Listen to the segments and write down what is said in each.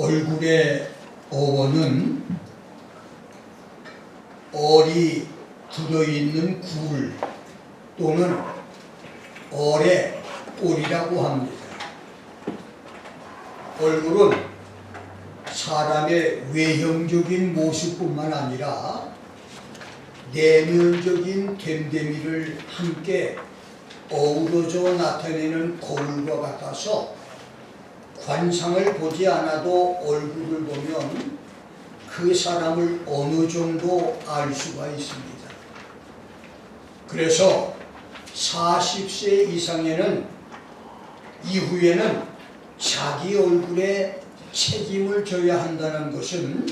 얼굴의 어원은 얼이 들어있는 굴 또는 얼의 꼴이라고 합니다. 얼굴은 사람의 외형적인 모습뿐만 아니라 내면적인 됨됨이를 함께 어우러져 나타내는 거울과 같아서 관상을 보지 않아도 얼굴을 보면 그 사람을 어느 정도 알 수가 있습니다. 그래서 40세 이상에는 이후에는 자기 얼굴에 책임을 져야 한다는 것은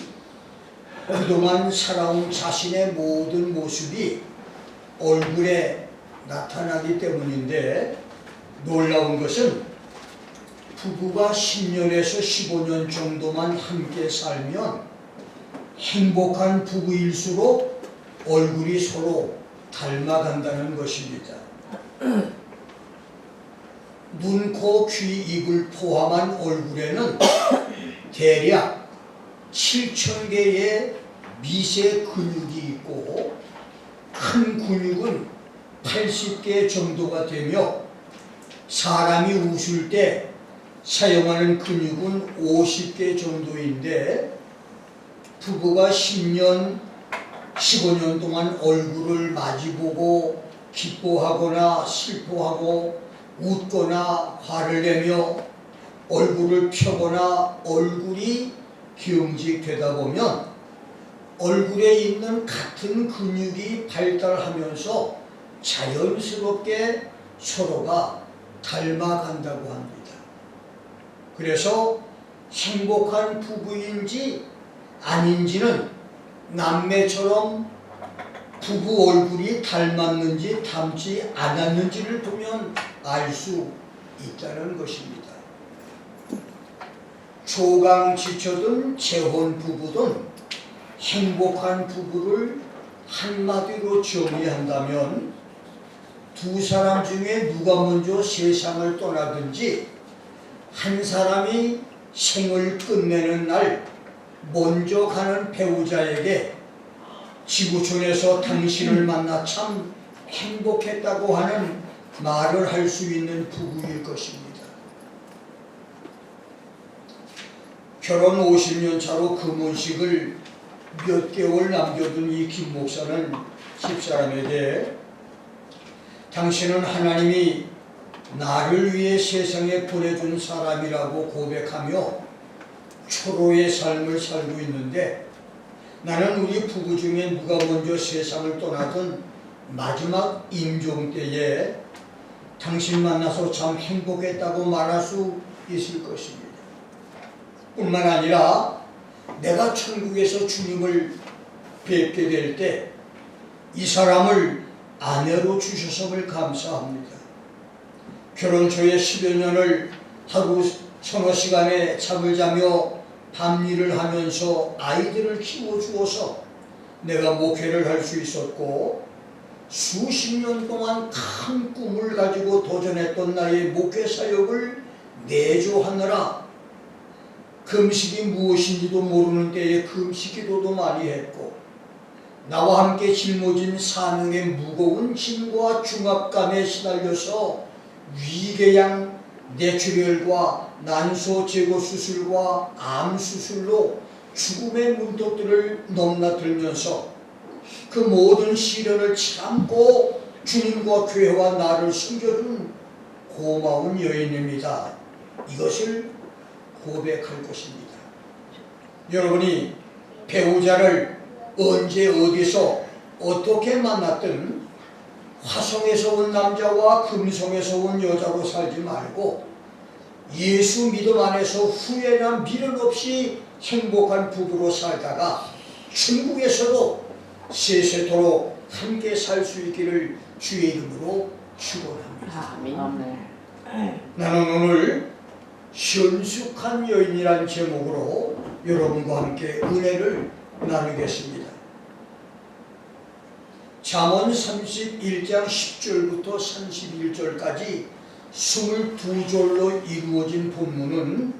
그동안 살아온 자신의 모든 모습이 얼굴에 나타나기 때문인데, 놀라운 것은 부부가 10년에서 15년 정도만 함께 살면 행복한 부부일수록 얼굴이 서로 닮아간다는 것입니다. 눈, 코, 귀, 입을 포함한 얼굴에는 대략 7,000개의 미세 근육이 있고 큰 근육은 80개 정도가 되며 사람이 웃을 때 사용하는 근육은 50개 정도인데, 부부가 10년, 15년 동안 얼굴을 마주보고 기뻐하거나 슬퍼하고 웃거나 화를 내며 얼굴을 펴거나 얼굴이 경직되다 보면 얼굴에 있는 같은 근육이 발달하면서 자연스럽게 서로가 닮아간다고 합니다. 그래서 행복한 부부인지 아닌지는 남매처럼 부부 얼굴이 닮았는지 닮지 않았는지를 보면 알 수 있다는 것입니다. 조강지처든 재혼 부부든 행복한 부부를 한마디로 정의한다면 두 사람 중에 누가 먼저 세상을 떠나든지 한 사람이 생을 끝내는 날 먼저 가는 배우자에게 지구촌에서 당신을 만나 참 행복했다고 하는 말을 할 수 있는 부부일 것입니다. 결혼 50년 차로 금혼식을 몇 개월 남겨둔 이 김 목사는 집사람에게 당신은 하나님이 나를 위해 세상에 보내준 사람이라고 고백하며 초로의 삶을 살고 있는데, 나는 우리 부부 중에 누가 먼저 세상을 떠나든 마지막 임종 때에 당신 만나서 참 행복했다고 말할 수 있을 것입니다. 뿐만 아니라 내가 천국에서 주님을 뵙게 될 때 이 사람을 아내로 주셔서를 감사합니다. 결혼 초에 10여 년을 하루 서너 시간에 잠을 자며 밤일을 하면서 아이들을 키워주어서 내가 목회를 할 수 있었고, 수십 년 동안 큰 꿈을 가지고 도전했던 나의 목회 사역을 내조하느라 금식이 무엇인지도 모르는 때에 금식 기도도 많이 했고, 나와 함께 짊어진 사명의 무거운 짐과 중압감에 시달려서 위궤양 뇌출혈과 난소 제거 수술과 암 수술로 죽음의 문턱들을 넘나들면서 그 모든 시련을 참고 주님과 교회와 나를 숨겨준 고마운 여인입니다. 이것을 고백할 것입니다. 여러분이 배우자를 언제 어디서 어떻게 만났든 화성에서 온 남자와 금성에서 온 여자로 살지 말고 예수 믿음 안에서 후회나 미련 없이 행복한 부부로 살다가 천국에서도 세세토록 함께 살 수 있기를 주의 이름으로 축원합니다. 아멘. 나는 오늘 현숙한 여인이란 제목으로 여러분과 함께 은혜를 나누겠습니다. 잠언 31장 10절부터 31절까지 22절로 이루어진 본문은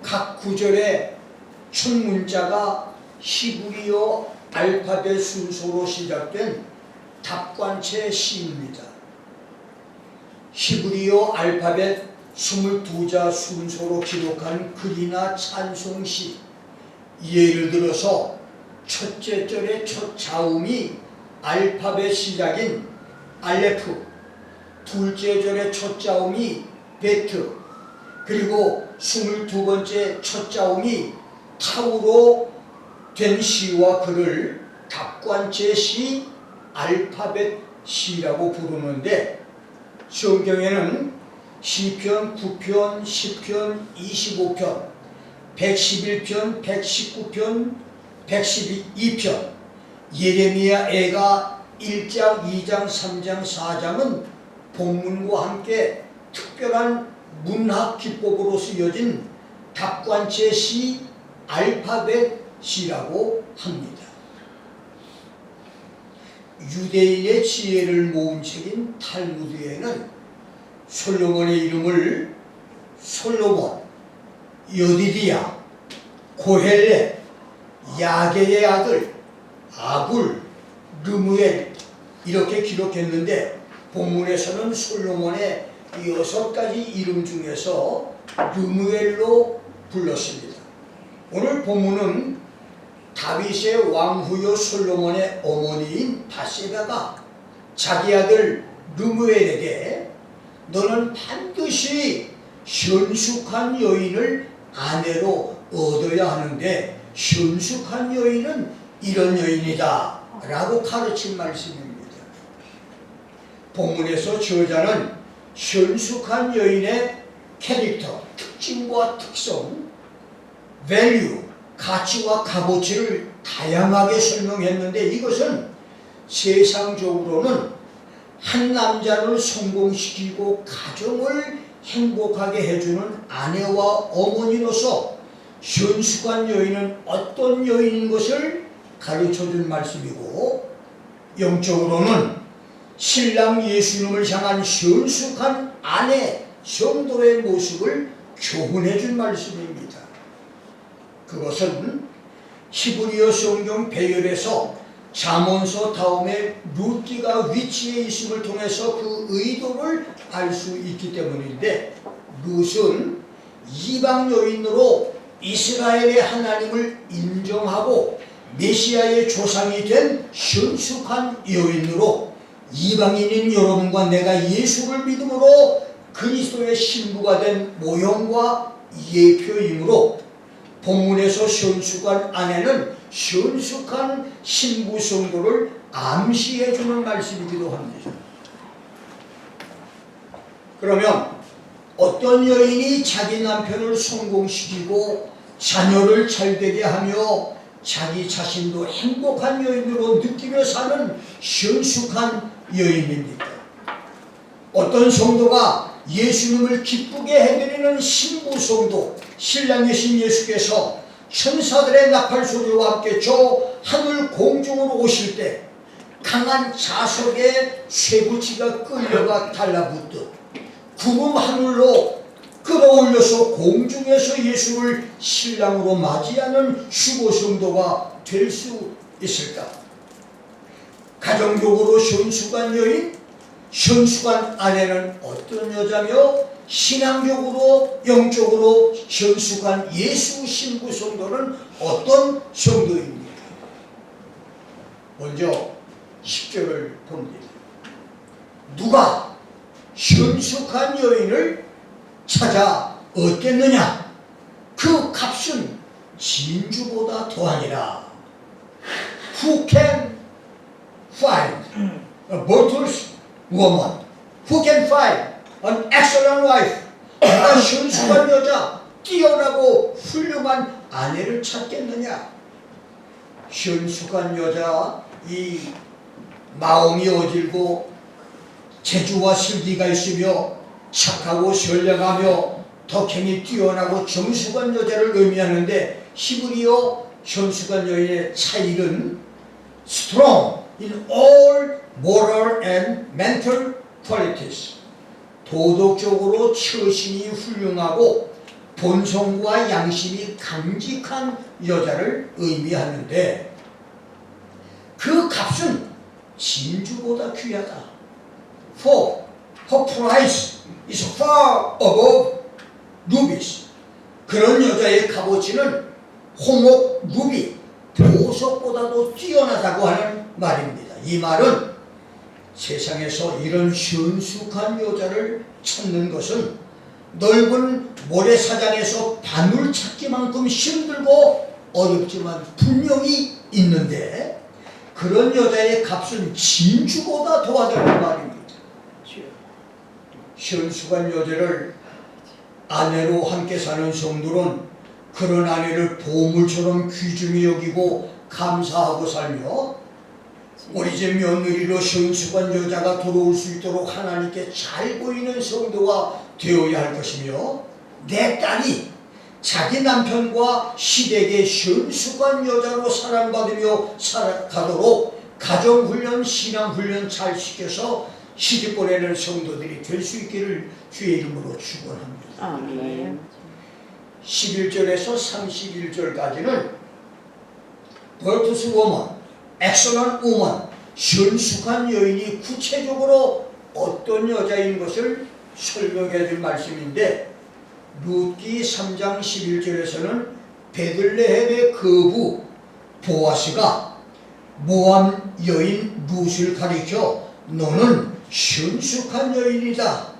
각 구절의 첫 문자가 히브리어 알파벳 순서로 시작된 답관체 시입니다. 히브리어 알파벳 22자 순서로 기록한 글이나 찬송시, 예를 들어서 첫째 절의 첫 자음이 알파벳 시작인 알레프, 둘째 절의 첫 자음이 베트, 그리고 22번째 첫 자음이 타우로 된 시와 글을 답관체 시, 알파벳 시라고 부르는데, 성경에는 시편 9편, 10편, 25편, 111편, 119편, 112편, 예레미야 애가 1장, 2장, 3장, 4장은 본문과 함께 특별한 문학 기법으로 쓰여진 답관체 시, 알파벳 시라고 합니다. 유대인의 지혜를 모은 책인 탈무드에는 솔로몬의 이름을 솔로몬, 여디디야, 고헬렛, 야게의 아들, 아굴, 르무엘 이렇게 기록했는데, 본문에서는 솔로몬의 6가지 이름 중에서 르무엘로 불렀습니다. 오늘 본문은 다윗의 왕후요 솔로몬의 어머니인 바세바가 자기 아들 르무엘에게 너는 반드시 현숙한 여인을 아내로 얻어야 하는데 현숙한 여인은 이런 여인이다 라고 가르친 말씀입니다. 본문에서 저자는 현숙한 여인의 캐릭터, 특징과 특성, value, 가치와 값어치를 다양하게 설명했는데, 이것은 세상적으로는 한 남자를 성공시키고 가정을 행복하게 해주는 아내와 어머니로서 현숙한 여인은 어떤 여인인 것을 가르쳐준 말씀이고, 영적으로는 신랑 예수님을 향한 현숙한 아내 성도의 모습을 교훈해준 말씀입니다. 그것은 히브리어 성경 배열에서 잠언서 다음에 룻기가 위치해 있음을 통해서 그 의도를 알 수 있기 때문인데, 룻은 이방 여인으로 이스라엘의 하나님을 인정하고 메시아의 조상이 된 현숙한 여인으로 이방인인 여러분과 내가 예수를 믿음으로 그리스도의 신부가 된 모형과 예표이므로 본문에서 현숙한 아내는 현숙한 신부 성도를 암시해주는 말씀이기도 합니다. 그러면 어떤 여인이 자기 남편을 성공시키고 자녀를 잘되게 하며 자기 자신도 행복한 여인으로 느끼며 사는 현숙한 여인입니까? 어떤 성도가 예수님을 기쁘게 해드리는 신부 성도, 신랑이신 예수께서 천사들의 나팔 소리와 함께 저 하늘 공중으로 오실 때 강한 자석에 쇠붙이가 끌려가 달라붙듯 구름 하늘로 끌어올려서 공중에서 예수를 신랑으로 맞이하는 수고 성도가 될 수 있을까? 가정적으로 현숙한 여인, 현숙한 아내는 어떤 여자며 신앙적으로 영적으로 현숙한 예수 신부 성도는 어떤 성도입니까? 먼저 10절을 봅니다. 누가 현숙한 여인을 찾아 얻겠느냐? 그 값은 진주보다 더하니라. Who can find a virtuous woman? Who can find an excellent wife? 누가 현숙한 여자, 뛰어나고 훌륭한 아내를 찾겠느냐? 현숙한 여자, 이 마음이 어질고 재주와 슬기가 있으며 착하고 선량하며 덕행이 뛰어나고 정숙한 여자를 의미하는데, 히브리어 현숙한 여인의 차이는 strong in all moral and mental qualities, 도덕적으로 처신이 훌륭하고 본성과 양심이 강직한 여자를 의미하는데 그 값은 진주보다 귀하다. For her price is far above rubies. 그런 여자의 값어치는 홍옥, 루비, 보석보다도 뛰어나다고 하는 말입니다. 이 말은 세상에서 이런 순수한 여자를 찾는 것은 넓은 모래사장에서 바늘 찾기만큼 힘들고 어렵지만 분명히 있는데 그런 여자의 값은 진주보다 더하다는 말입니다. 순수한 여자를 아내로 함께 사는 성도는 그런 아내를 보물처럼 귀중히 여기고 감사하고 살며 우리 집 며느리로 순수한 여자가 들어올 수 있도록 하나님께 잘 보이는 성도가 되어야 할 것이며 내 딸이 자기 남편과 시댁의 순수한 여자로 사랑받으며 살아가도록 가정훈련, 신앙훈련 잘 시켜서 시집 보내는 성도들이 될 수 있기를 주의 이름으로 축원합니다. 아멘. 11절에서 31절까지는 virtuous woman, excellent woman, 순수한 여인이 구체적으로 어떤 여자인 것을 설명해 줄 말씀인데 룻기 3장 11절에서는 베들레헴의 거부 보아스가 모함 여인 룻을 가리켜 너는 순수한 여인이다.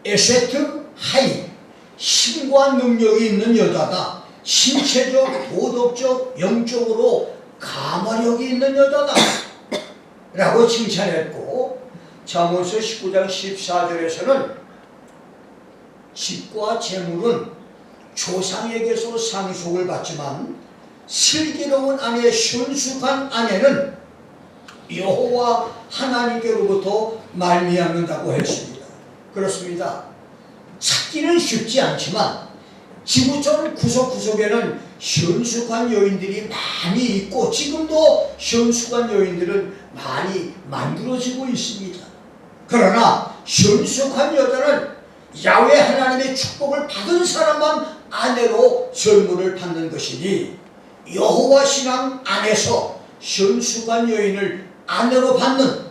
에세트 하이 신과 능력이 있는 여자다. 신체적, 도덕적, 영적으로 가마력이 있는 여자다 라고 칭찬했고 잠언서 19장 14절에서는 집과 재물은 조상에게서 상속을 받지만 슬기로운 아내, 순수한 아내는 여호와 하나님께로부터 말미암는다고 했습니다. 그렇습니다. 찾기는 쉽지 않지만 지구촌 구석구석에는 순수한 여인들이 많이 있고 지금도 순수한 여인들은 많이 만들어지고 있습니다. 그러나 순수한 여자는 야훼 하나님의 축복을 받은 사람만 아내로 선물을 받는 것이니 여호와 신앙 안에서 순수한 여인을 아내로 받는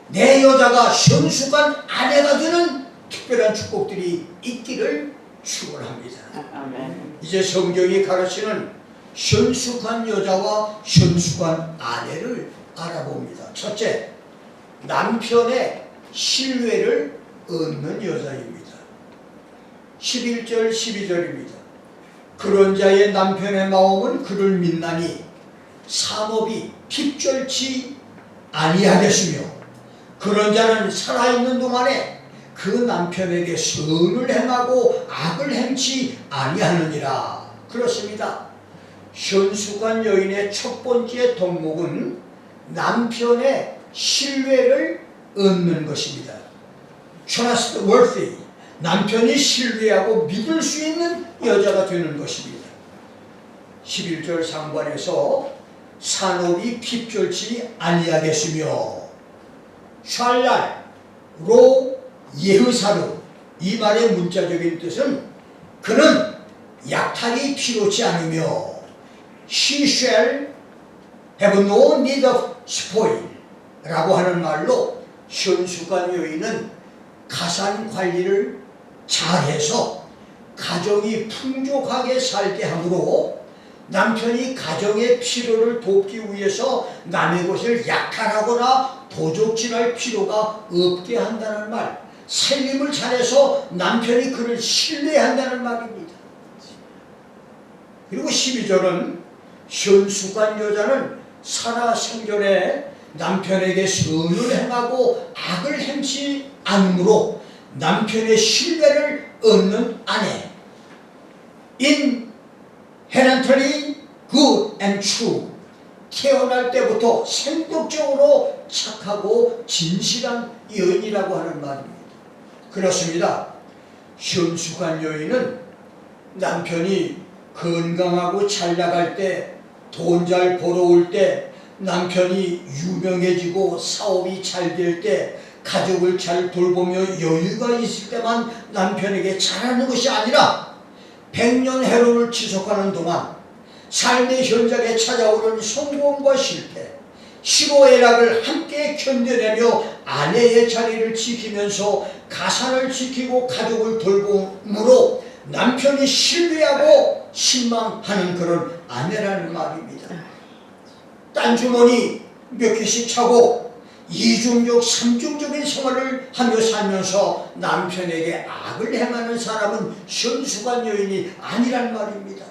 내 여자가 순수한 아내가 되는 특별한 축복들이 있기를 축원합니다. 아멘. 이제 성경이 가르치는 순수한 여자와 순수한 아내를 알아봅니다. 첫째, 남편의 신뢰를 얻는 여자입니다. 11절 12절입니다. 그런 자의 남편의 마음은 그를 믿나니 산업이 핍절치 아니하겠으며 그런 자는 살아있는 동안에 그 남편에게 선을 행하고 악을 행치 아니하느니라. 그렇습니다. 순수한 여인의 첫 번째 덕목은 남편의 신뢰를 얻는 것입니다. trustworthy, 남편이 신뢰하고 믿을 수 있는 여자가 되는 것입니다. 11절 상반에서 산업이 핍절치 아니하겠으며 샬랄로 예흐사로 이 말의 문자적인 뜻은 그는 약탈이 필요치 않으며 she shall have no need of spoil 라고 하는 말로 순수한 여인은 가산 관리를 잘해서 가정이 풍족하게 살게 하므로 남편이 가정의 필요를 돕기 위해서 남의 것을 약탈하거나 도적질할 필요가 없게 한다는 말, 살림을 잘해서 남편이 그를 신뢰한다는 말입니다. 그리고 12절은 순수한 여자는 살아생전에 남편에게 선을 행하고 악을 행치 않으므로 남편의 신뢰를 얻는 아내, inherently good and true, 태어날 때부터 생독적으로 착하고 진실한 여인이라고 하는 말입니다. 그렇습니다. 순수한 여인은 남편이 건강하고 잘 나갈 때, 돈 잘 벌어올 때, 남편이 유명해지고 사업이 잘 될 때, 가족을 잘 돌보며 여유가 있을 때만 남편에게 잘하는 것이 아니라 100년 해로를 지속하는 동안 삶의 현장에 찾아오는 성공과 실패, 희로애락을 함께 견뎌내며 아내의 자리를 지키면서 가산을 지키고 가족을 돌봄으로 남편이 신뢰하고 신망하는 그런 아내라는 말입니다. 딴 주머니 몇 개씩 차고 이중적 삼중적인 생활을 하며 살면서 남편에게 악을 행하는 사람은 현수관 여인이 아니란 말입니다.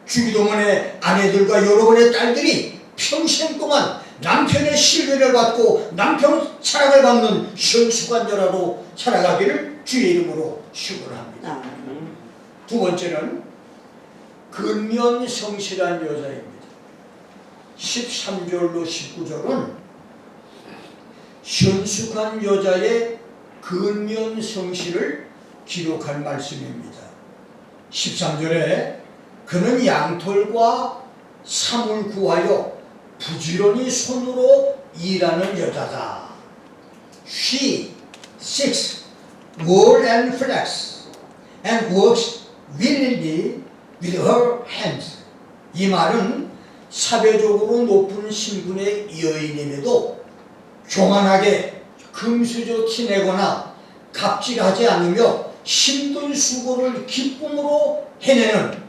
주기도문의 아내들과 여러분의 딸들이 평생 동안 남편의 신뢰를 받고 남편 사랑을 받는 현수관 여라로 살아가기를 주의 이름으로 축원합니다. 두 번째는 근면성실한 여자입니다. 13절로 19절은 현숙한 여자의 근면성실을 기록한 말씀입니다. 13절에 그는 양털과 삼을 구하여 부지런히 손으로 일하는 여자다. She seeks wool and flax and works willingly with her hands. 이 말은 사회적으로 높은 신분의 여인임에도 교만하게 금수저 티내거나 갑질하지 않으며 힘든 수고를 기쁨으로 해내는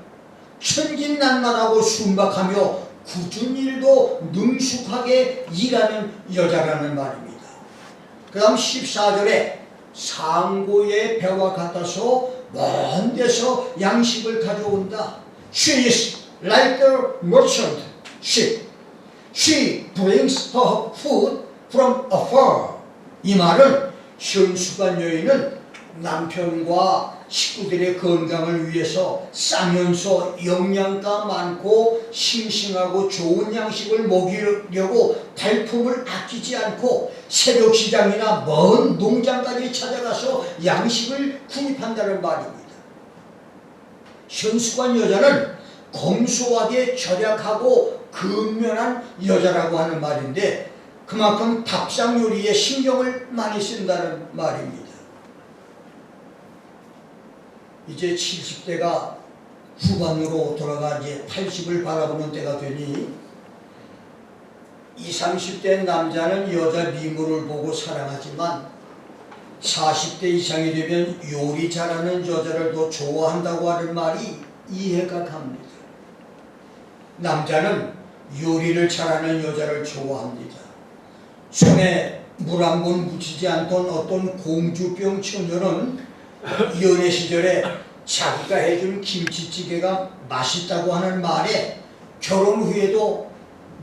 천진난만하고 순박하며 굳은 일도 능숙하게 일하는 여자라는 말입니다. 그 다음 14절에 상고의 배와 같아서 먼 데서 양식을 가져온다. She is like a merchant ship. She brings her food from afar. 이 말은 현수간 여인은 남편과 식구들의 건강을 위해서 싸면서 영양가 많고 싱싱하고 좋은 양식을 먹이려고 발품을 아끼지 않고 새벽 시장이나 먼 농장까지 찾아가서 양식을 구입한다는 말입니다. 현수관 여자는 검소하게 절약하고 근면한 여자라고 하는 말인데 그만큼 밥상 요리에 신경을 많이 쓴다는 말입니다. 이제 70대가 후반으로 돌아가 이제 80을 바라보는 때가 되니 20, 30대 남자는 여자 미모를 보고 사랑하지만 40대 이상이 되면 요리 잘하는 여자를 더 좋아한다고 하는 말이 이해가 갑니다. 남자는 요리를 잘하는 여자를 좋아합니다. 손에 물 한 번 묻히지 않던 어떤 공주병 처녀는 연애 시절에 자기가 해준 김치찌개가 맛있다고 하는 말에 결혼 후에도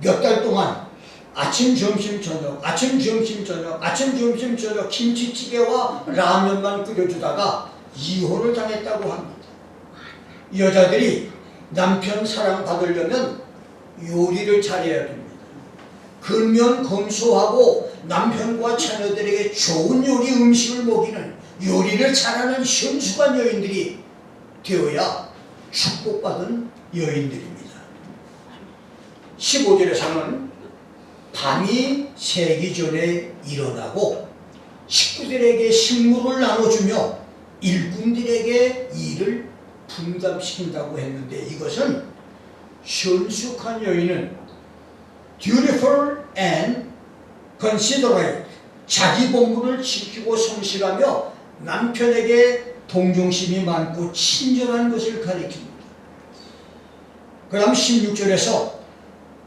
몇 달 동안 아침, 점심, 저녁, 아침, 점심, 저녁, 아침, 점심, 저녁 김치찌개와 라면만 끓여주다가 이혼을 당했다고 합니다. 여자들이 남편 사랑받으려면 요리를 잘해야 됩니다. 근면 검소하고 남편과 자녀들에게 좋은 요리 음식을 먹이는 요리를 잘하는 현수관 여인들이 되어야 축복받은 여인들입니다. 15절에서는 밤이 새기 전에 일어나고 식구들에게 식물을 나눠주며 일꾼들에게 일을 분담시킨다고 했는데 이것은 현숙한 여인은 dutiful and considerate, 자기 본분을 지키고 성실하며 남편에게 동정심이 많고 친절한 것을 가리킵니다. 그 다음 16절에서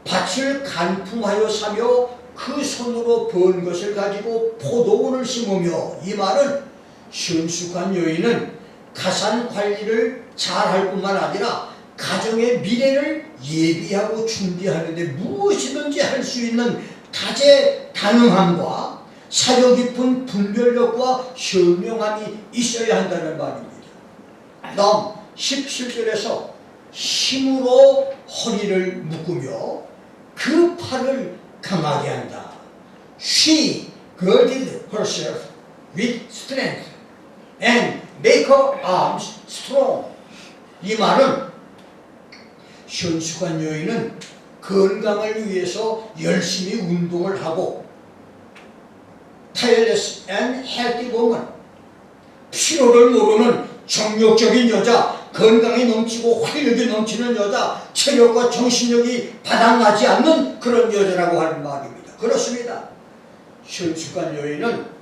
밭을 간풍하여 사며 그 손으로 번 것을 가지고 포도원을 심으며, 이 말은 현숙한 여인은 가산 관리를 잘할 뿐만 아니라 가정의 미래를 예비하고 준비하는데 무엇이든지 할 수 있는 다재다능함과 사려 깊은 분별력과 현명함이 있어야 한다는 말입니다. 다음 17절에서 힘으로 허리를 묶으며 그 팔을 강하게 한다. She girded herself with strength and make her arms strong. 이 말은 현숙한 여인은 건강을 위해서 열심히 운동을 하고 tireless and healthy woman, 피로를 모르는 정력적인 여자, 건강이 넘치고 활력이 넘치는 여자, 체력과 정신력이 바닥나지 않는 그런 여자라고 하는 말입니다. 그렇습니다. 현숙한 여인은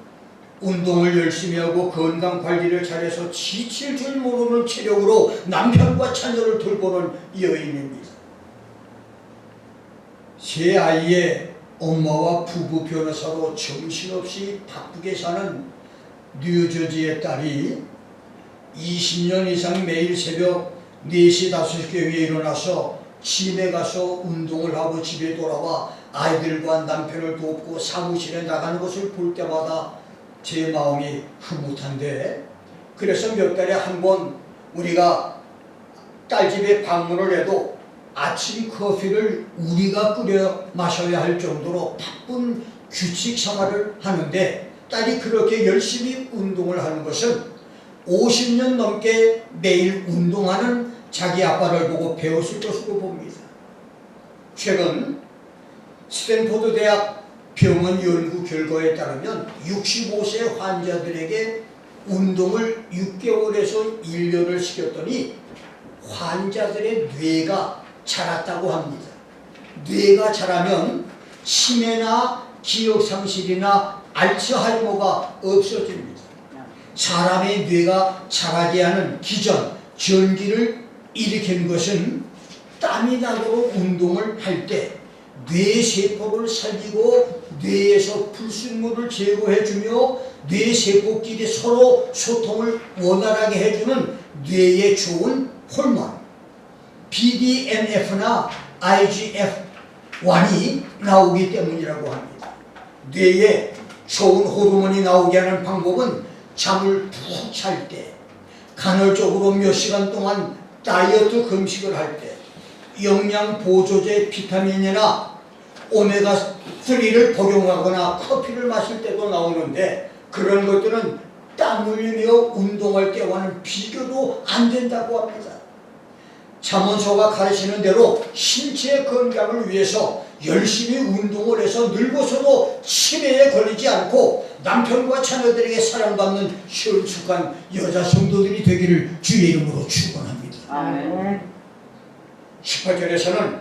운동을 열심히 하고 건강관리를 잘해서 지칠 줄 모르는 체력으로 남편과 자녀를 돌보는 여인입니다. 세 아이의 엄마와 부부 변호사로 정신없이 바쁘게 사는 뉴저지의 딸이 20년 이상 매일 새벽 4시, 5시경에 일어나서 짐에 가서 운동을 하고 집에 돌아와 아이들과 남편을 돕고 사무실에 나가는 것을 볼 때마다 제 마음이 흐뭇한데, 그래서 몇 달에 한 번 우리가 딸 집에 방문을 해도 아침 커피를 우리가 끓여 마셔야 할 정도로 바쁜 규칙 생활을 하는데, 딸이 그렇게 열심히 운동을 하는 것은 50년 넘게 매일 운동하는 자기 아빠를 보고 배웠을 것으로 봅니다. 최근 스탠포드 대학 병원 연구 결과에 따르면 65세 환자들에게 운동을 6개월에서 1년을 시켰더니 환자들의 뇌가 자랐다고 합니다. 뇌가 자라면 치매나 기억상실이나 알츠하이머가 없어집니다. 사람의 뇌가 자라게 하는 기전, 전기를 일으키는 것은 땀이 나도록 운동을 할 때 뇌세포를 살리고 뇌에서 불순물을 제거해주며 뇌세포끼리 서로 소통을 원활하게 해주는 뇌에 좋은 호르몬 BDNF나 IGF-1이 나오기 때문이라고 합니다. 뇌에 좋은 호르몬이 나오게 하는 방법은 잠을 푹 잘 때, 간헐적으로 몇 시간 동안 다이어트 금식을 할 때, 영양 보조제 비타민이나 오메가3를 복용하거나 커피를 마실 때도 나오는데, 그런 것들은 땀 흘리며 운동할 때와는 비교도 안 된다고 합니다. 자문서가 가르치는 대로 신체 건강을 위해서 열심히 운동을 해서 늙어서도 치매에 걸리지 않고 남편과 자녀들에게 사랑받는 현숙한 여자 성도들이 되기를 주의 이름으로 축원합니다. 아멘. 18절에서는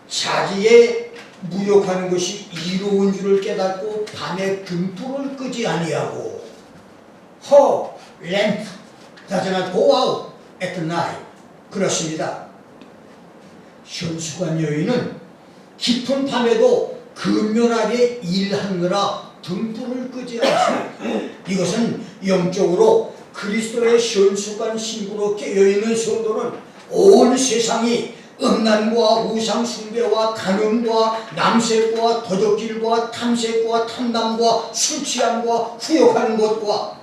자기의 무욕하는 것이 이로운 줄을 깨닫고 밤에 등불을 끄지 아니하고 Her lamp does not go out at night. 그렇습니다. 현숙한 여인은 깊은 밤에도 근면하게 일하느라 등불을 끄지 않습니다. 이것은 영적으로 그리스도의 현숙한 신부로 깨어있는 성도는 온 세상이 음란과 우상 숭배와 간음과 남색과 도적질과 탐색과 탐담과 술 취함과 후욕하는 것과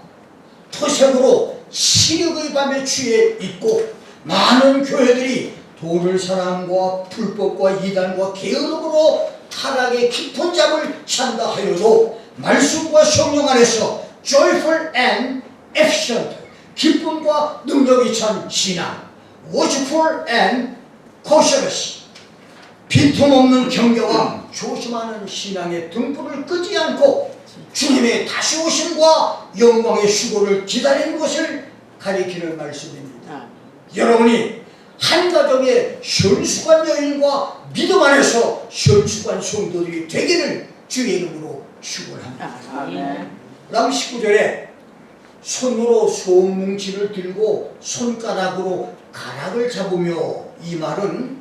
토색으로 시력의 밤에 취해 있고, 많은 교회들이 돈을 사랑과 불법과 이단과 게으름으로 타락의 깊은 잠을 잔다 하여도 말씀과 성령 안에서 joyful and efficient, 기쁨과 능력이 찬 신앙, watchful and cautious, 빈틈없는 경계와 조심하는 신앙의 등불을 끄지 않고 주님의 다시 오심과 영광의 수고를 기다리는 것을 가리키는 말씀입니다. 여러분이 한 가정의 현숙한 여인과 믿음 안에서 현숙한 성도들이 되기를 주의 이름으로 축원합니다. 그다음 19절에 손으로 소뭉치를 들고 손가락으로 가락을 잡으며, 이 말은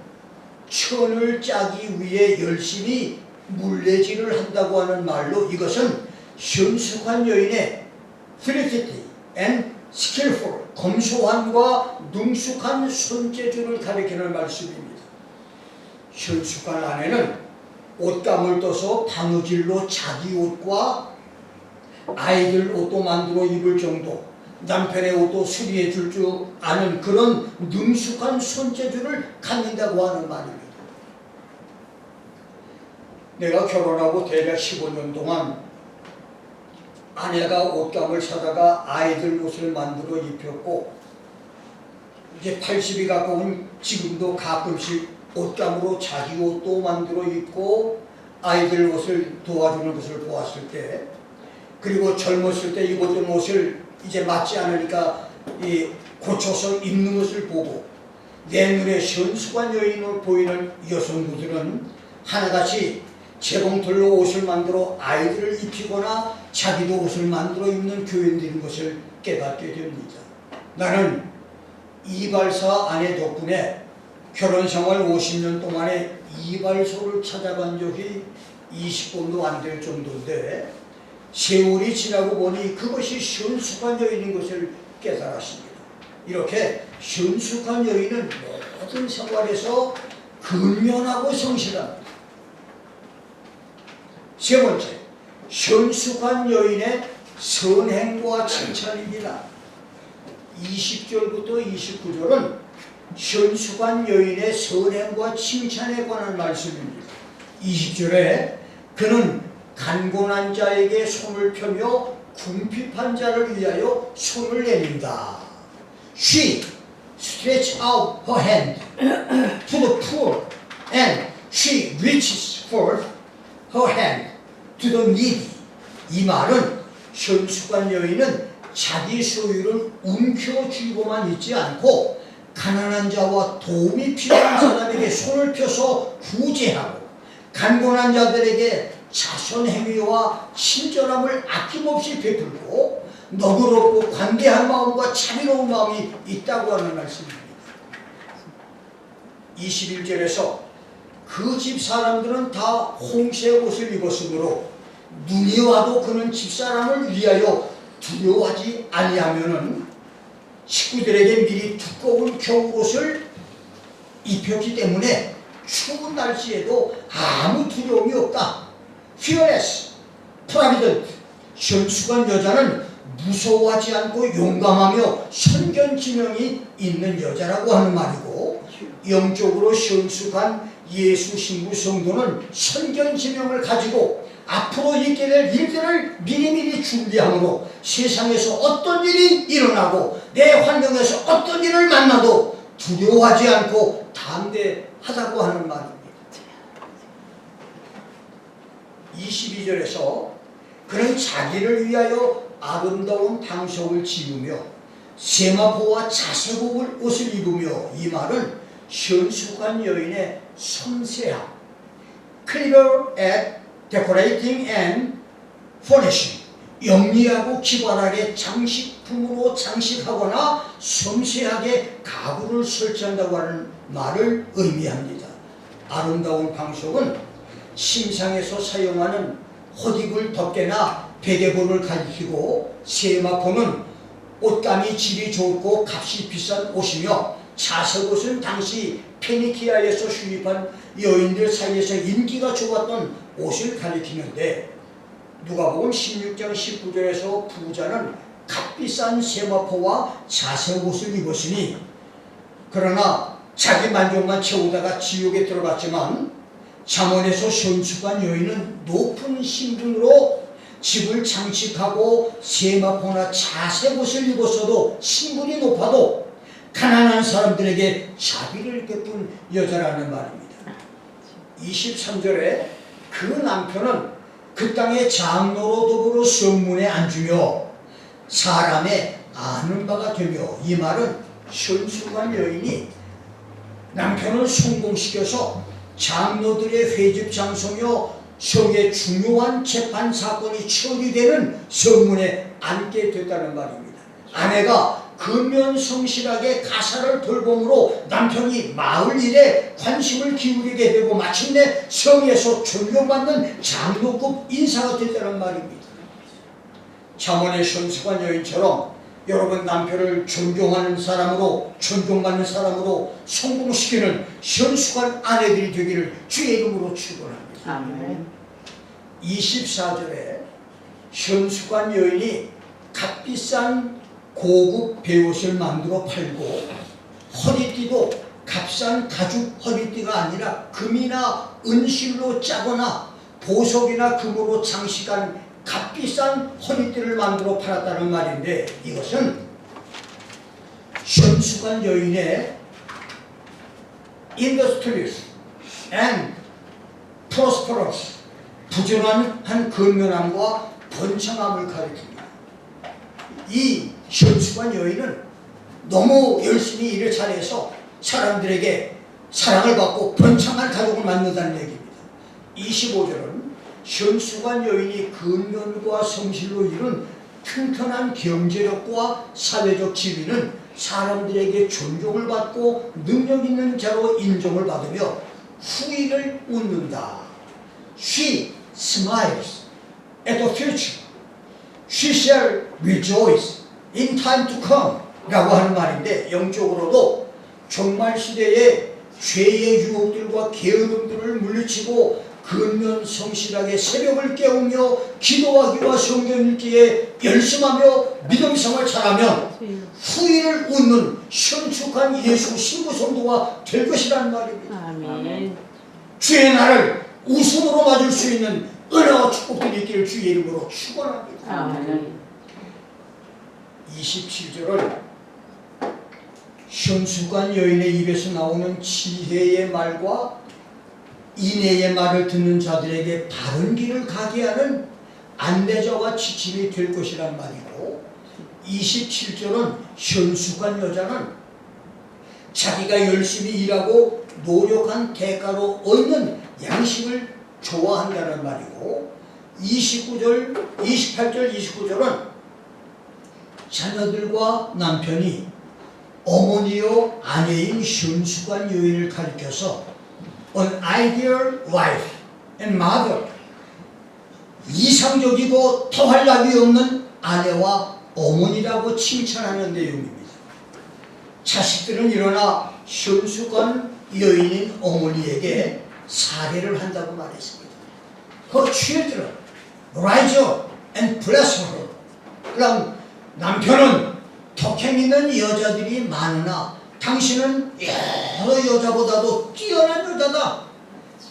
천을 짜기 위해 열심히 물레질을 한다고 하는 말로, 이것은 현숙한 여인의 thrifty and skillful, 검소함과 능숙한 손재주를 가리키는 말씀입니다. 현숙한 아내는 옷감을 떠서 바느질로 자기 옷과 아이들 옷도 만들어 입을 정도, 남편의 옷도 수리해 줄 줄 아는 그런 능숙한 손재주를 갖는다고 하는 말입니다. 내가 결혼하고 대략 15년 동안 아내가 옷감을 사다가 아이들 옷을 만들어 입혔고, 이제 80이 가까운 지금도 가끔씩 옷감으로 자기 옷도 만들어 입고 아이들 옷을 도와주는 것을 보았을 때, 그리고 젊었을 때 입었던 옷을 이제 맞지 않으니까 이 고쳐서 입는 것을 보고 내 눈에 현숙한 여인으로 보이는 여성부들은 하나같이 재봉틀로 옷을 만들어 아이들을 입히거나 자기도 옷을 만들어 입는 교인들인 것을 깨닫게 됩니다. 나는 이발사 아내 덕분에 결혼생활 50년 동안에 이발소를 찾아간 적이 20번도 안 될 정도인데 세월이 지나고 보니 그것이 현숙한 여인인 것을 깨달았습니다. 이렇게 현숙한 여인은 모든 생활에서 근면하고 성실합니다. 세 번째, 현숙한 여인의 선행과 칭찬입니다. 20절부터 29절은 현숙한 여인의 선행과 칭찬에 관한 말씀입니다. 20절에 그는 간곤한 자에게 손을 펴며 궁핍한 자를 위하여 손을 내민다. She stretched out her hand to the poor and she reaches forth her hand to the needy. 이 말은 현숙한 여인은 자기 소유를 움켜쥐고만 있지 않고 가난한 자와 도움이 필요한 사람에게 손을 펴서 구제하고 간곤한 자들에게 자선행위와 친절함을 아낌없이 베풀고 너그럽고 관대한 마음과 자비로운 마음이 있다고 하는 말씀입니다. 21절에서 그 집 사람들은 다 홍색 옷을 입었으므로 눈이 와도 그는 집사람을 위하여 두려워하지 아니하면은 식구들에게 미리 두꺼운 겨울옷을 입혔기 때문에 추운 날씨에도 아무 두려움이 없다. Fearless, provident, 현숙한 여자는 무서워하지 않고 용감하며 선견지명이 있는 여자라고 하는 말이고, 영적으로 현숙한 예수 신부 성도는 선견지명을 가지고 앞으로 있게 될 일들을 미리미리 준비함으로 세상에서 어떤 일이 일어나고 내 환경에서 어떤 일을 만나도 두려워하지 않고 담대하다고 하는 말입니다. 22절에서 그는 자기를 위하여 아름다운 방석을 지으며 세마포와 자색옷을 옷을 입으며, 이 말은 현숙한 여인의 섬세함, clever at decorating and furnishing, 영리하고 기발하게 장식품으로 장식하거나 섬세하게 가구를 설치한다고 하는 말을 의미합니다. 아름다운 방석은 침상에서 사용하는 헛입을 덮개나 베개볼을 가리키고, 세마포는 옷감이 질이 좋고 값이 비싼 옷이며, 자색옷은 당시 페니키아에서 수입한 여인들 사이에서 인기가 좋았던 옷을 가리키는데, 누가복음 16장 19절에서 부자는 값비싼 세마포와 자색옷을 입었으니, 그러나 자기 만족만 채우다가 지옥에 들어갔지만 잠언에서 현숙한 여인은 높은 신분으로 집을 장식하고 세마포나 자색옷을 입었어도 신분이 높아도 가난한 사람들에게 자비를 베푼 여자라는 말입니다. 23절에 그 남편은 그 땅의 장로로 더불어 성문에 앉으며 사람의 아는 바가 되며, 이 말은 현숙한 여인이 남편을 성공시켜서 장로들의 회집 장소며 성의 중요한 재판 사건이 처리되는 성문에 앉게 됐다는 말입니다. 아내가 근면 성실하게 가사를 돌봄으로 남편이 마을 일에 관심을 기울이게 되고 마침내 성에서 존경받는 장로급 인사가 됐다는 말입니다. 잠언의 현숙한 여인처럼 여러분 남편을 존경하는 사람으로, 존경받는 사람으로 성공시키는 현숙한 아내들이 되기를 주의 이름으로 축원합니다. 아멘. 24절에 현숙한 여인이 값비싼 고급 베옷을 만들어 팔고, 허리띠도 값싼 가죽 허리띠가 아니라 금이나 은실로 짜거나 보석이나 금으로 장식한 값비싼 허리띠를 만들어 팔았다는 말인데, 이것은 현숙한 여인의 industrious and prosperous, 부지런한 근면함과 번창함을 가리킵니다. 이 현숙한 여인은 너무 열심히 일을 잘해서 사람들에게 사랑을 받고 번창한 가족을 만든다는 얘기입니다. 25절은 현수관 여인이 근면과 성실로 이룬 튼튼한 경제력과 사회적 지위는 사람들에게 존경을 받고 능력 있는 자로 인정을 받으며 후일을 웃는다. She smiles at the future. She shall rejoice in time to come. 라고 하는 말인데 영적으로도 종말 시대에 죄의 유혹들과 게으름들을 물리치고 근면 성실하게 새벽을 깨우며 기도하기와 성경 읽기에 열심하며 믿음 생활 잘하면 후일을 웃는 신축한 예수 신부 성도가 될 것이라는 말입니다. 아멘. 주의 날을 웃음으로 맞을 수 있는 은혜와 축복들이 있기를 주의 이름으로 축원합니다. 아멘. 27절은 현수관 여인의 입에서 나오는 지혜의 말과 인애의 말을 듣는 자들에게 바른 길을 가게 하는 안내자와 지침이 될 것이란 말이고 27절은 현수관 여자는 자기가 열심히 일하고 노력한 대가로 얻는 양식을 좋아한다는 말이고 28절 29절은 자녀들과 남편이 어머니요 아내인 현수관 여인을 가리켜서 An ideal wife and mother, 이상적이고 더할 나위 없는 아내와 어머니라고 칭찬하는 내용입니다. 자식들은 일어나 현수관 여인인 어머니에게 사례를 한다고 말했습니다. Her children rise up and bless her. 그럼 남편은 덕행 있는 여자들이 많으나 당신은 여러 여자보다도 뛰어난 여자다.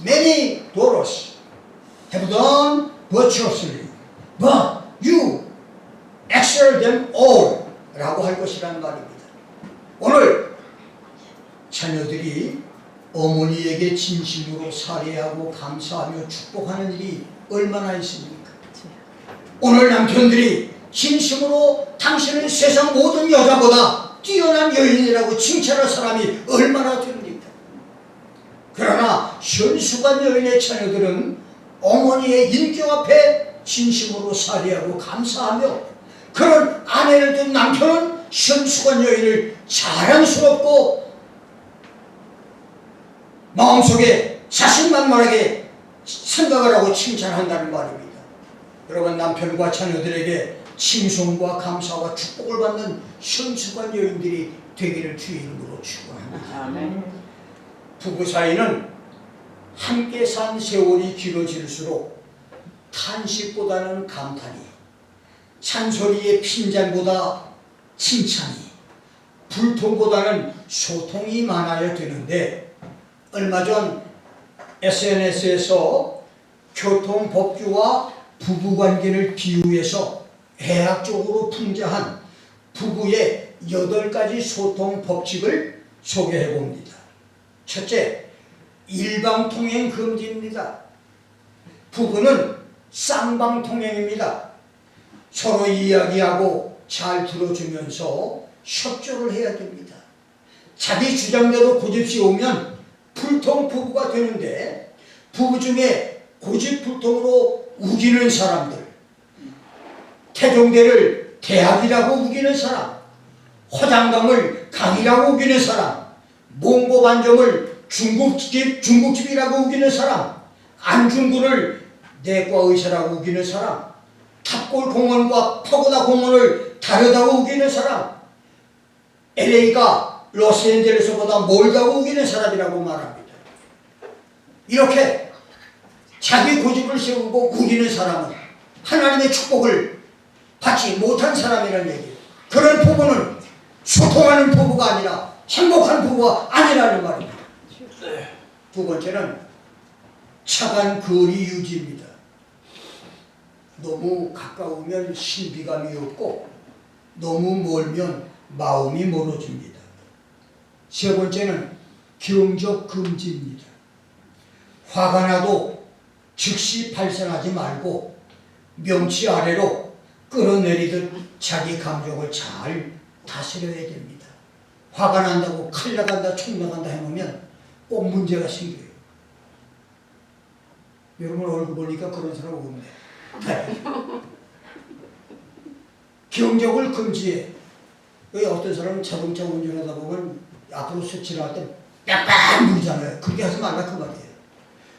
Many daughters have done virtuously, but you excel them all. 라고 할 것이란 말입니다. 오늘 자녀들이 어머니에게 진심으로 살해하고 감사하며 축복하는 일이 얼마나 있습니까? 오늘 남편들이 진심으로 당신은 세상 모든 여자보다 뛰어난 여인이라고 칭찬할 사람이 얼마나 됩니까? 그러나 현수관 여인의 자녀들은 어머니의 인격 앞에 진심으로 살해하고 감사하며 그런 아내를 둔 남편은 현수관 여인을 자랑스럽고 마음속에 자신만만하게 생각을 하고 칭찬한다는 말입니다. 여러분 남편과 자녀들에게 칭송과 감사와 축복을 받는 현수관 여인들이 되기를 주의 이름으로 축원합니다. 아멘. 부부 사이는 함께 산 세월이 길어질수록 탄식보다는 감탄이, 잔소리의 핀잔보다 칭찬이, 불통보다는 소통이 많아야 되는데 얼마 전 SNS에서 교통법규와 부부관계를 비유해서 해학적으로 풍자한 부부의 8가지 소통 법칙을 소개해 봅니다. 첫째, 일방통행 금지입니다. 부부는 쌍방통행입니다. 서로 이야기하고 잘 들어주면서 협조를 해야 됩니다. 자기 주장대로 고집세우면 불통 부부가 되는데 부부 중에 고집불통으로 우기는 사람들, 태종대를 대학이라고 우기는 사람, 화장강을 강이라고 우기는 사람, 몽고반점을 중국집이라고 우기는 사람, 안중근을 내과의사라고 우기는 사람, 탑골공원과 파고다 공원을 다르다고 우기는 사람, LA가 로스앤젤레스보다 멀다고 우기는 사람이라고 말합니다. 이렇게 자기 고집을 세우고 우기는 사람은 하나님의 축복을 받지 못한 사람이라는 얘기예요. 그런 부부는 소통하는 부부가 아니라 행복한 부부가 아니라는 말입니다. 두 번째는 차간 거리 유지입니다. 너무 가까우면 신비감이 없고 너무 멀면 마음이 멀어집니다. 세 번째는 경적 금지입니다. 화가 나도 즉시 발생하지 말고 명치 아래로 끌어내리듯 자기 감정을 잘 다스려야 됩니다. 화가 난다고 칼 나간다 총 나간다 해놓으면 꼭 문제가 생겨요. 여러분 얼굴 보니까 그런 사람 없네. 경적을 금지해. 여기 어떤 사람은 자동차 운전하다 보면 앞으로 스치를 할 때 빡빡 누르잖아요. 그렇게 하지 말라 그 말이에요.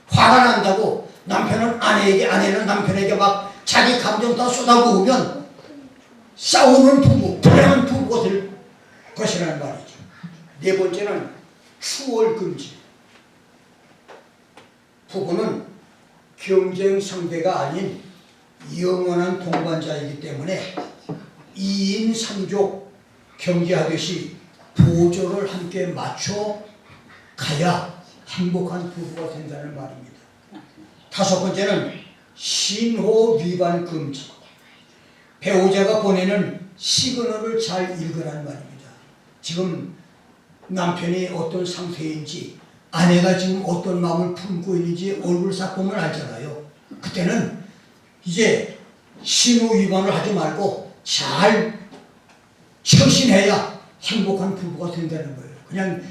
화가 난다고 남편은 아내에게, 아내는 남편에게 막 자기 감정 다 쏟아부으면 싸우는 부부, 불행한 부부가 될 것이라는 말이죠. 네 번째는 추월 금지. 부부는 경쟁 상대가 아닌 영원한 동반자이기 때문에 2인 3족 경계하듯이 보조를 함께 맞춰 가야 행복한 부부가 된다는 말입니다. 다섯 번째는 신호 위반 금지. 배우자가 보내는 시그널을 잘 읽으라는 말입니다. 지금 남편이 어떤 상태인지, 아내가 지금 어떤 마음을 품고 있는지 얼굴 싹 보면 알잖아요. 그때는 이제 신호 위반을 하지 말고 잘 처신해야 행복한 부부가 된다는 거예요. 그냥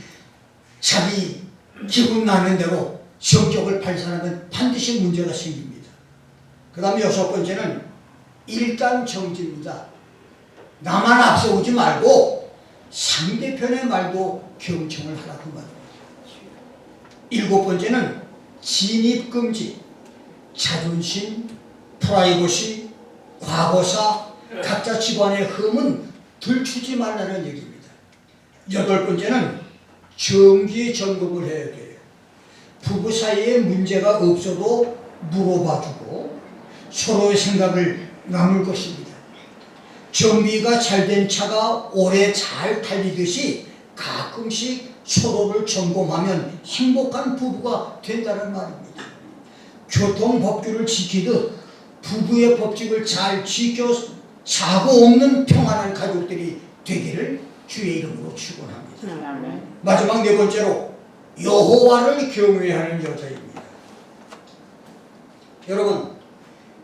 자기 기분 나는 대로 성격을 발산하면 반드시 문제가 생깁니다. 그 다음에 여섯 번째는 일단정지입니다. 나만 앞서오지 말고 상대편의 말도 경청을 하라고 말입니다. 일곱 번째는 진입금지. 자존심, 프라이버시, 과거사, 각자 집안의 흠은 들추지 말라는 얘기입니다. 여덟 번째는 정기 점검을 해야 돼요. 부부 사이에 문제가 없어도 물어봐주고 서로의 생각을 나눌 것입니다. 정비가 잘된 차가 오래 잘 달리듯이 가끔씩 서로를 점검하면 행복한 부부가 된다는 말입니다. 교통법규를 지키듯 부부의 법칙을 잘 지켜 사고 없는 평안한 가족들이 되기를 주의 이름으로 축원합니다. 마지막 네 번째로 여호와를 경외하는 여자입니다. 여러분,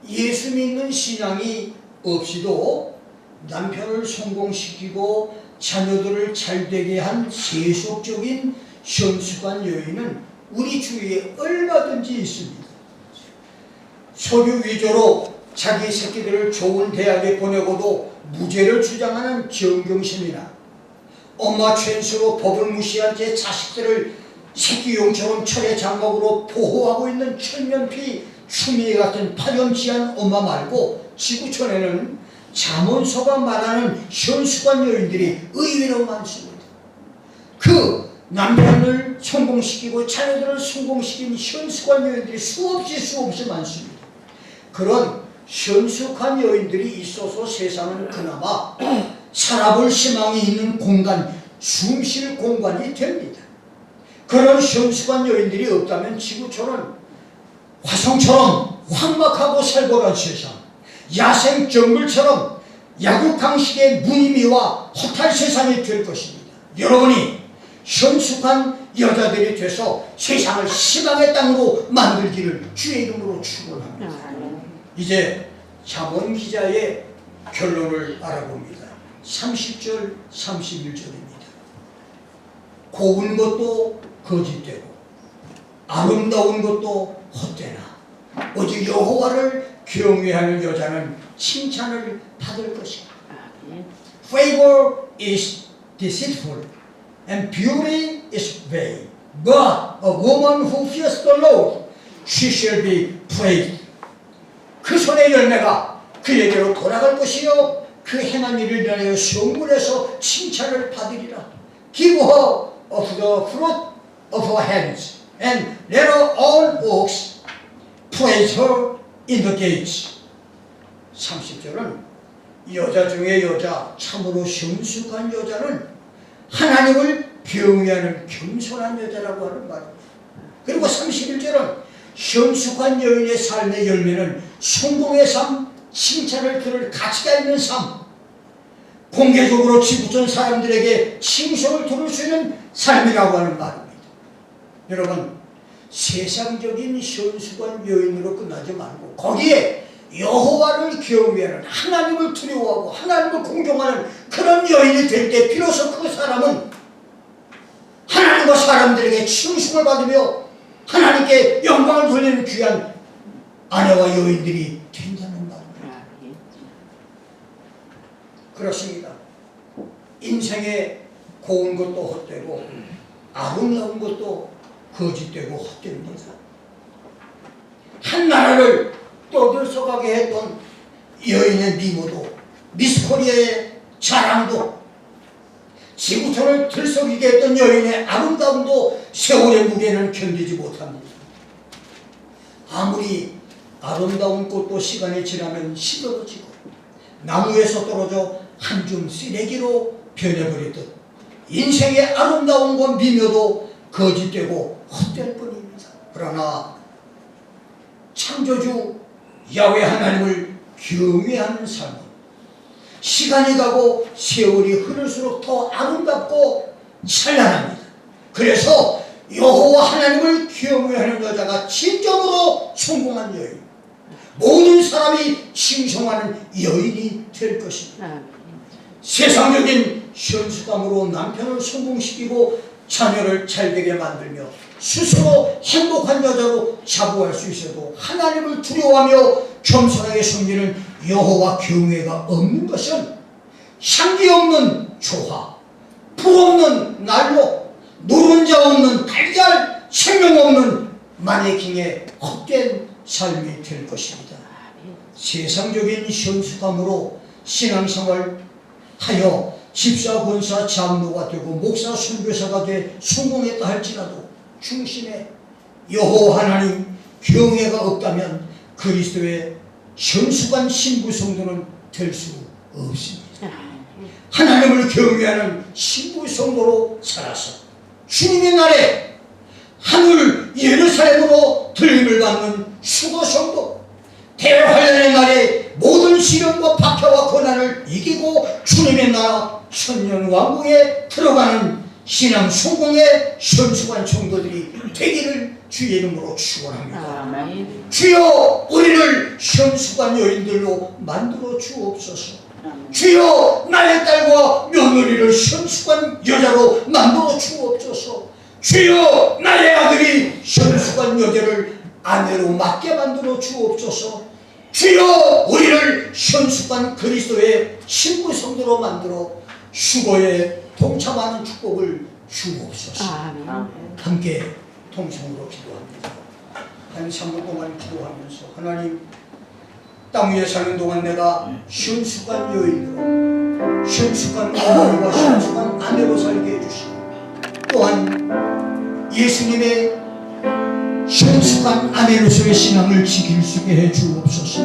예수 믿는 신앙이 없이도 남편을 성공시키고 자녀들을 잘되게 한 세속적인 현숙한 여인은 우리 주위에 얼마든지 있습니다. 서류 위조로 자기 새끼들을 좋은 대학에 보내고도 무죄를 주장하는 정경심이나 엄마 최인수로 법을 무시한 제 자식들을 새끼용처럼 철의 장막으로 보호하고 있는 철면피 추미애 같은 파렴치한 엄마 말고 지구촌에는 자문서가 말하는 현숙한 여인들이 의외로 많습니다. 그 남편을 성공시키고 자녀들을 성공시킨 현숙한 여인들이 수없이 많습니다. 그런 현숙한 여인들이 있어서 세상은 그나마 살아볼 희망이 있는 공간, 숨쉴 공간이 됩니다. 그런 현숙한 여인들이 없다면 지구촌은 화성처럼 황막하고 살벌한 세상, 야생 정글처럼 약육강식의 무의미와 허탈 세상이 될 것입니다. 여러분이 현숙한 여자들이 돼서 세상을 희망의 땅으로 만들기를 주의 이름으로 축원합니다. 이제 잠언 기자의 결론을 알아봅니다. 30절, 31절입니다. 고운 것도 거짓되고 아름다운 것도 헛되나 오직 여호와를 경외하는 여자는 칭찬을 받을 것이다. Favor is deceitful and beauty is vain. But a woman who fears the Lord, she shall be praised. 그 손의 열매가 그에게로 돌아갈 것이요 그 행한 일을 인하여 성문에서 칭찬을 받으리라. Give her of the fruit of her hands and let her own oaks praise her in the gates. 30절은 여자 중에 여자, 참으로 성숙한 여자는 하나님을 경외하는 겸손한 여자라고 하는 말입니다. 그리고 31절은 성숙한 여인의 삶의 열매는 성공의 삶, 칭찬을 들을 가치가 있는 삶, 공개적으로 지구촌 사람들에게 칭송을 들을 수 있는 삶이라고 하는 말입니다. 여러분, 세상적인 현숙한 여인으로 끝나지 말고 거기에 여호와를 경외하는, 하나님을 두려워하고 하나님을 공경하는 그런 여인이 될 때 비로소 그 사람은 하나님과 사람들에게 칭송을 받으며 하나님께 영광을 돌리는 귀한 아내와 여인들이 된다는 말입니다. 그렇습니다. 인생에 고운 것도 헛되고 아름다운 것도 거짓되고 헛됩니다. 한 나라를 떠들썩하게 했던 여인의 미모도 미스코리아의 자랑도 지구촌을 들썩이게 했던 여인의 아름다움도 세월의 무게는 견디지 못합니다. 아무리 아름다운 꽃도 시간이 지나면 시들어지고 나무에서 떨어져 한 줌 쓰레기로 변해버리듯 인생의 아름다움과 미묘도 거짓되고 헛될 뿐입니다. 그러나 창조주 야훼 하나님을 경외하는 삶은 시간이 가고 세월이 흐를수록 더 아름답고 찬란합니다. 그래서 여호와 하나님을 경외하는 여자가 진정으로 성공한 여인, 모든 사람이 칭송하는 여인이 될 것입니다. 세상적인 현수감으로 남편을 성공시키고 자녀를 잘되게 만들며 스스로 행복한 여자로 자부할 수 있어도 하나님을 두려워하며 겸손하게 섬기는 여호와 경외가 없는 것은 향기 없는 조화, 풀 없는 난로, 노른자 없는 달걀, 생명 없는 마네킹의 헛된 삶이 될 것입니다. 세상적인 현수감으로 신앙생활 하여 집사, 권사, 장로가 되고 목사, 선교사가 돼 성공했다 할지라도 중심에 여호와 하나님 경외가 없다면 그리스도의 현수관 신부 성도는 될 수 없습니다. 하나님을 경외하는 신부 성도로 살아서 주님의 날에 하늘 예루살렘으로 들림을 받는 수도 성도, 대환란의 날에 모든 시련과 박해와 고난을 이기고 주님의 나라 천년왕국에 들어가는 신앙 성공의 현수관 성도들이 되기를 주의 이름으로 축원합니다. 주여 우리를 현수관 여인들로 만들어 주옵소서. 주여 나의 딸과 며느리를 현수관 여자로 만들어 주옵소서. 주여 나의 아들이 현수관 여자를 아내로 맞게 만들어 주옵소서. 주여 우리를 현수관 그리스도의 신부 성도로 만들어 휴거에 동참하는 축복을 주옵소서. 함께 통성으로 기도합니다. 한 3분 동안 기도하면서 하나님, 땅 위에 사는 동안 내가 현수관 여인으로, 현수관 어머니와 현수관 아내로 살게 해주시고, 또한 예수님의 현수관 아내로서의 신앙을 지킬 수 있게 해 주옵소서.